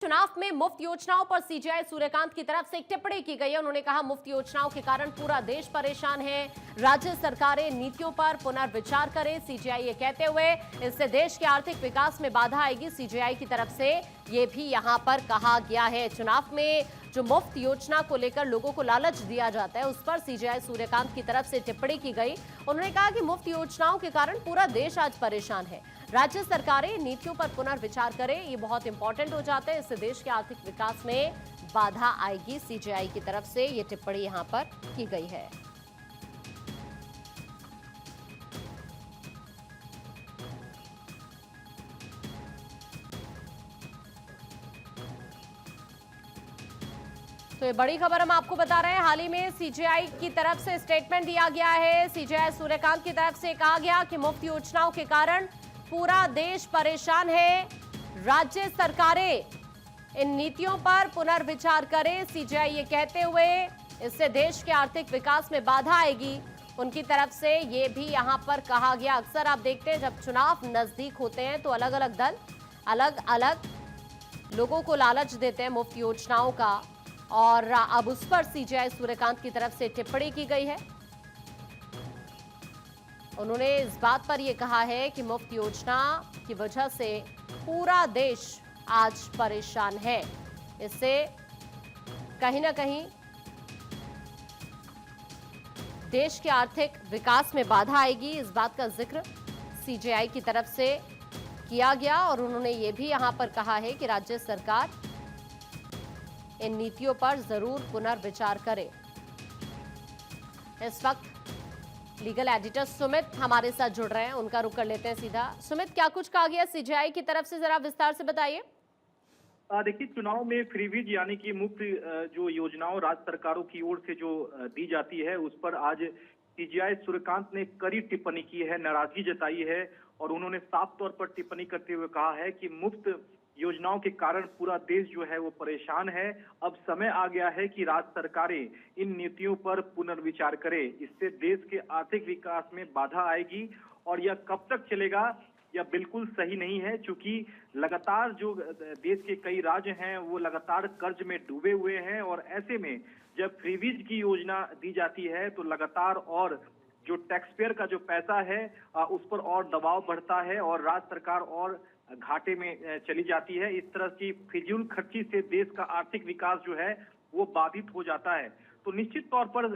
चुनाव में मुफ्त योजनाओं पर सीजेआई सूर्यकांत की तरफ से एक टिप्पणी की गई है। उन्होंने कहा, मुफ्त योजनाओं के कारण पूरा देश परेशान है, राज्य सरकारें नीतियों पर पुनर्विचार करें। सीजेआई ये कहते हुए इससे देश के आर्थिक विकास में बाधा आएगी। सीजेआई की तरफ से ये भी यहां पर कहा गया है। चुनाव में जो मुफ्त योजना को लेकर लोगों को लालच दिया जाता है, उस पर सीजेआई सूर्यकांत की तरफ से टिप्पणी की गई। उन्होंने कहा कि मुफ्त योजनाओं के कारण पूरा देश आज परेशान है, राज्य सरकारें नीतियों पर पुनर्विचार करें, ये बहुत इंपॉर्टेंट हो जाता है, इससे देश के आर्थिक विकास में बाधा आएगी। सीजेआई की तरफ से ये टिप्पणी यहां पर की गई है। तो ये बड़ी खबर हम आपको बता रहे हैं। हाल ही में सीजेआई की तरफ से स्टेटमेंट दिया गया है। सीजेआई सूर्यकांत की तरफ से कहा गया कि मुफ्त योजनाओं के कारण पूरा देश परेशान है, राज्य सरकारें इन नीतियों पर पुनर्विचार करें। सीजेआई ये कहते हुए इससे देश के आर्थिक विकास में बाधा आएगी, उनकी तरफ से ये भी यहां पर कहा गया। अक्सर आप देखते हैं जब चुनाव नजदीक होते हैं तो अलग अलग दल अलग अलग लोगों को लालच देते हैं मुफ्त योजनाओं का, और अब उस पर सीजेआई सूर्यकांत की तरफ से टिप्पणी की गई है। उन्होंने इस बात पर यह कहा है कि मुफ्त योजना की वजह से पूरा देश आज परेशान है, इससे कहीं ना कहीं देश के आर्थिक विकास में बाधा आएगी। इस बात का जिक्र सीजेआई की तरफ से किया गया और उन्होंने ये भी यहां पर कहा है कि राज्य सरकार इन नीतियों पर जरूर पुनर्विचार करे। इस वक्त लीगल एडिटर सुमित हमारे साथ जुड़ रहे हैं, उनका रुख कर लेते हैं सीधा। सुमित, क्या कुछ कहा गया सीजेआई की तरफ से, जरा विस्तार से बताइए। देखिए, चुनाव में फ्रीबीज यानी कि मुफ्त जो योजनाओं राज्य सरकारों की ओर से जो दी जाती है, उस पर आज सीजेआई सूर्यकांत ने कड़ी टिप्पणी की है, नाराजगी जताई है और उन्होंने साफ तौर पर टिप्पणी करते हुए कहा है कि मुफ्त योजनाओं के कारण पूरा देश जो है वो परेशान है। अब समय आ गया है कि राज्य सरकारें इन नीतियों पर पुनर्विचार करें, इससे देश के आर्थिक विकास में बाधा आएगी और यह कब तक चलेगा यह बिल्कुल सही नहीं है, क्योंकि लगातार जो देश के कई राज्य हैं वो लगातार कर्ज में डूबे हुए हैं और ऐसे में जब फ्रीबीज की योजना दी जाती है तो लगातार और जो टैक्स पेयर का जो पैसा है उस पर और दबाव बढ़ता है और राज्य सरकार और घाटे में चली जाती है। इस तरह की फिजूल खर्ची से देश का आर्थिक विकास जो है वो बाधित हो जाता है। तो निश्चित तौर पर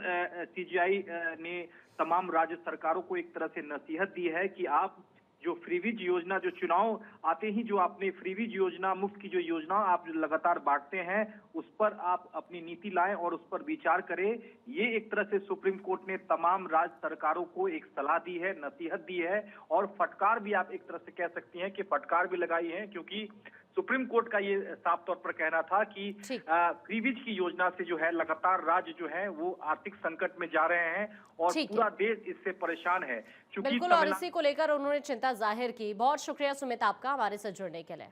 सीजेआई ने तमाम राज्य सरकारों को एक तरह से नसीहत दी है कि आप जो फ्रीबीज योजना, जो चुनाव आते ही जो आपने फ्रीबीज योजना, मुफ्त की जो योजना आप लगातार बांटते हैं, उस पर आप अपनी नीति लाएं और उस पर विचार करें। ये एक तरह से सुप्रीम कोर्ट ने तमाम राज्य सरकारों को एक सलाह दी है, नसीहत दी है और फटकार भी आप एक तरह से कह सकती हैं कि फटकार भी लगाई है, क्योंकि सुप्रीम कोर्ट का ये साफ तौर पर कहना था कि फ्रीबीज की योजना से जो है लगातार राज्य जो है वो आर्थिक संकट में जा रहे हैं और पूरा देश इससे परेशान है। बिल्कुल, और इसी को लेकर उन्होंने चिंता जाहिर की। बहुत शुक्रिया सुमित आपका हमारे साथ जुड़ने के लिए।